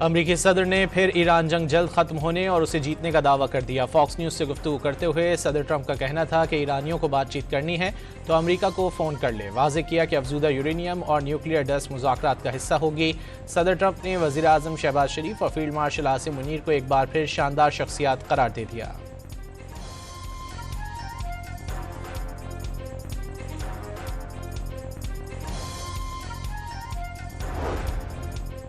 अमरीकी सदर ने फिर ईरान जंग जल्द खत्म होने और उसे जीतने का दावा कर दिया। फॉक्स न्यूज से गुफ्तगू करते हुए सदर ट्रंप का कहना था कि ईरानियों को बातचीत करनी है तो अमरीका को फोन कर ले। वाज़ेह किया कि अफजूदा यूरेनियम और न्यूक्लियर डस्ट मुज़ाकरात का हिस्सा होगी। सदर ट्रंप ने वज़ीर आज़म शहबाज शरीफ और फील्ड मार्शल आसिम मुनीर को एक बार फिर शानदार शख्सियात करार दे दिया।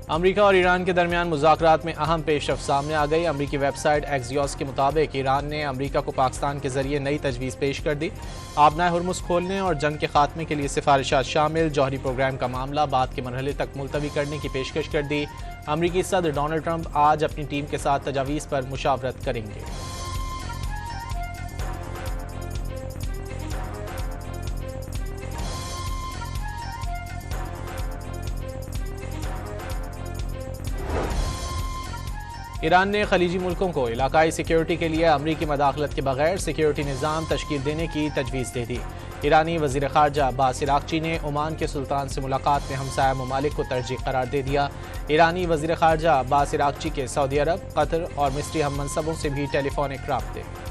अमरीका और ईरान के दरमियान मुज़ाकरात में अहम पेशरफ्त सामने आ गई। अमरीकी वेबसाइट एक्सियोस के मुताबिक ईरान ने अमरीका को पाकिस्तान के जरिए नई तजवीज़ पेश कर दी। आबनाए हुर्मुज़ खोलने और जंग के खात्मे के लिए सिफारिशात शामिल जौहरी प्रोग्राम का मामला बाद के मरहले तक मुलतवी करने की पेशकश कर दी। अमरीकी सदर डोनाल्ड ट्रंप आज अपनी टीम के साथ तजावीज़ पर मुशावरत करेंगे। ईरान ने खलीजी मुल्कों को इलाकाई सिक्योरिटी के लिए अमरीकी मदाखलत के बगैर सिक्योरिटी निज़ाम तश्कील देने की तजवीज़ दे दी। ईरानी वज़ीर ख़ारजा अब्बास इराक़ची ने ओमान के सुल्तान से मुलाकात में हमसाया ममालिक को तरजीह करार दे दिया। ईरानी वज़ीर ख़ारजा अब्बास इराक़ची के सऊदी अरब, कतर और मिस्री हम मनसबों से भी टेलीफोनिक राब्ते।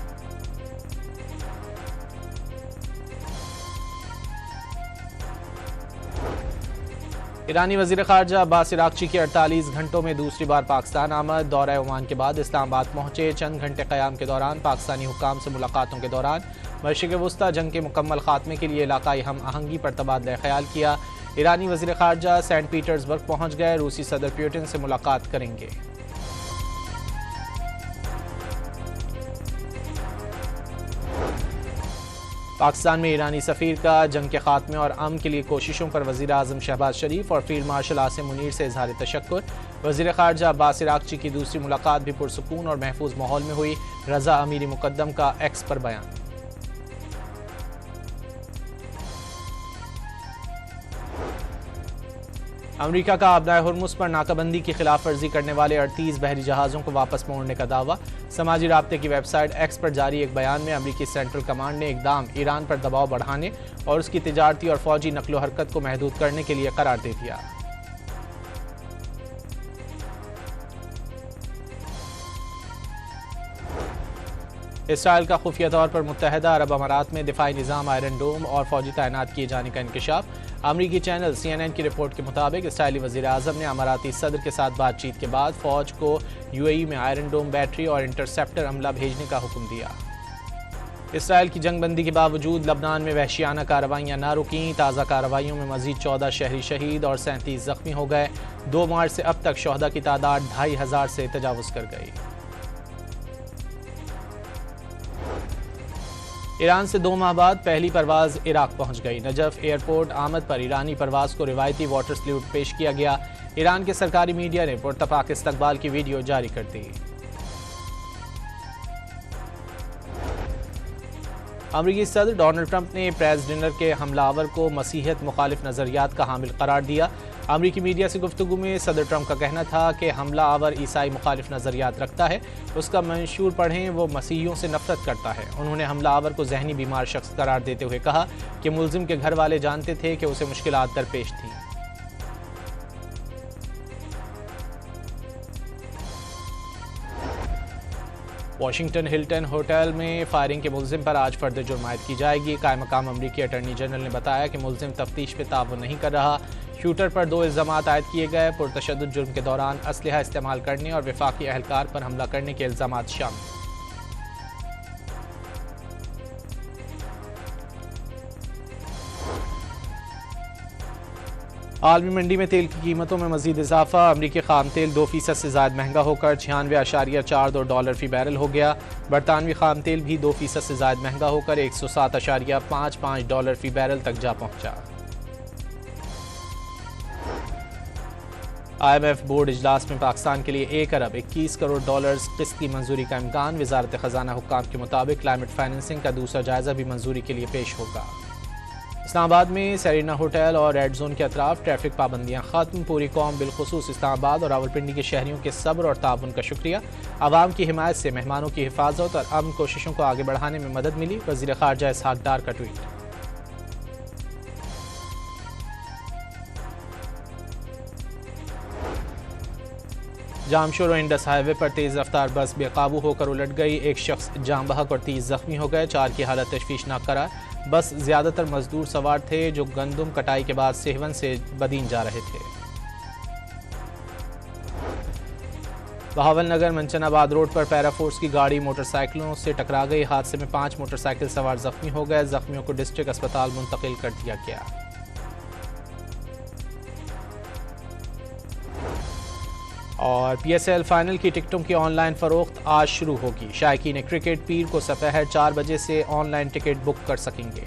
ईरानी वज़ीर ख़ारजा अब्बास इराक़ची की 48 घंटों में दूसरी बार पाकिस्तान आमद। दौरा ओमान के बाद इस्लामाबाद पहुंचे। चंद घंटे क़याम के दौरान पाकिस्तानी हुक्काम से मुलाकातों के दौरान मशरिक़ वुस्ता जंग के मुकम्मल खात्मे के लिए इलाकाई हम आहंगी पर तबादला ख्याल किया। ईरानी वज़ीर ख़ारजा सेंट पीटर्सबर्ग पहुंच गए। रूसी सदर पुतिन से मुलाकात करेंगे। पाकिस्तान में ईरानी सफ़ीर का जंग के खात्मे और अमन के लिए कोशिशों पर वज़ीर आज़म शहबाज शरीफ और फील्ड मार्शल आसिम मुनीर से इज़हार तशक्कुर। वज़ीर ख़ारजा अब्बास इराक़ची की दूसरी मुलाकात भी पुरसुकून और महफूज माहौल में हुई। रज़ा अमीरी मुक़द्दम का एक्स पर बयान। अमरीका का आबनाए हुर्मुज़ पर नाकाबंदी की खिलाफ वर्जी करने वाले 38 बहरी जहाज़ों को वापस मोड़ने का दावा। समाजी राब्ते की वेबसाइट एक्स पर जारी एक बयान में अमरीकी सेंट्रल कमांड ने इक़दाम ईरान पर दबाव बढ़ाने और उसकी तिजारती और फौजी नकलो हरकत को महदूद करने के लिए करार दे दिया। इसराइल का खुफिया तौर पर मुत्तहदा अरब अमारात में दिफाई निज़ाम आयरन डोम और फौजी तैनात किए जाने का इंकशाफ। अमरीकी चैनल CNN की रिपोर्ट के मुताबिक इसराइली वज़ीर आज़म ने अमाराती सदर के साथ बातचीत के बाद फ़ौज को UAE में आयरन डोम बैटरी और इंटरसेप्टर अमला भेजने का हुक्म दिया। इसराइल की जंगबंदी के बावजूद लबनान में वहशियाना कार्रवाइयाँ ना रुकीं। ताज़ा कार्रवाइयों में मज़ीद 14 शहरी शहीद और 37 ज़ख्मी हो गए। 2 मार्च से अब तक शहदा की तादाद 2500 से तजावुज़ कर गई। ईरान से 2 माह बाद पहली परवाज़ इराक पहुंच गई। नजफ एयरपोर्ट आमद पर ईरानी परवाज़ को रिवायती वाटर सल्यूट पेश किया गया। ईरान के सरकारी मीडिया ने पुरतपाक इस्तकबाल की वीडियो जारी कर दी। अमरीकी सदर डोनाल्ड ट्रंप ने प्रेस डिनर के हमलावर को मसीहत मुखालिफ नज़रियात का हामिल करार दिया। अमरीकी मीडिया से गुफ्तगू में सदर ट्रंप का कहना था कि हमला आवर ईसाई मुखालिफ नज़रियात रखता है। उसका मंशूर पढ़ें, वो मसीहियों से नफरत करता है। उन्होंने हमला आवर को जहनी बीमार शख्स करार देते हुए कहा कि मुलजिम के घर वाले जानते थे कि उसे मुश्किलात दरपेश थीं। वाशिंगटन हिल्टन होटल में फायरिंग के मुलजिम पर आज फर्द जुर्म आयद की जाएगी। कायम मकाम अमरीकी अटॉर्नी जनरल ने बताया कि मुलजिम तफ्तीश पे ताउन नहीं कर रहा। शूटर पर 2 इल्ज़ामात आयद किए गए। पुरतशद्दुद जुर्म के दौरान असलहा इस्तेमाल करने और वफाकी अहलकार पर हमला करने के इल्ज़ामात शामिल। आलमी मंडी में तेल की कीमतों में मजीद इजाफा। अमरीकी खाम तेल 2% से ज़्यादा महंगा होकर $96.42 फ़ी बैरल हो गया। बरतानवी खाम तेल भी 2% से ज़्यादा महंगा होकर $107.55 फ़ी बैरल तक जा पहुंचा। IMF बोर्ड इजलास में पाकिस्तान के लिए $1 अरब 21 करोड़ किस्त की मंजूरी का इम्कान। वजारत खजाना हुक्काम के मुताबिक क्लाइमेट फाइनेंसिंग का दूसरा जायजा भी मंजूरी के लिए पेश होगा। इस्लामाबाद में सेरेना होटल और रेड जोन के अतराफ ट्रैफिक पाबंदियां खत्म। पूरी कौम बिलखुसूस इस्लामाबाद और रावलपिंडी के शहरियों के सब्र और ताउन का शुक्रिया। आवाम की हिमायत से मेहमानों की हिफाजत और अमन कोशिशों को आगे बढ़ाने में मदद मिली। वज़ीर ख़ारजा इसहाक डार का ट्वीट। जामशोर और इंडस हाईवे पर तेज़ रफ्तार बस बेकाबू होकर उलट गई। एक शख्स जाम बहक और 30 जख्मी हो गए। 4 की हालत तशवीशनाक करार। बस ज़्यादातर मजदूर सवार थे जो गंदम कटाई के बाद सेहवन से बदीन जा रहे थे। बहावल नगर मंचनाबाद रोड पर पैराफोर्स की गाड़ी मोटरसाइकिलों से टकरा गई। हादसे में 5 मोटरसाइकिल सवार जख्मी हो गए। जख्मियों को डिस्ट्रिक्ट अस्पताल मुंतकिल कर दिया गया। और PSL फाइनल की टिकटों की ऑनलाइन फरोख्त आज शुरू होगी। शायकीन क्रिकेट पीर को सपहर 4 बजे से ऑनलाइन टिकट बुक कर सकेंगे।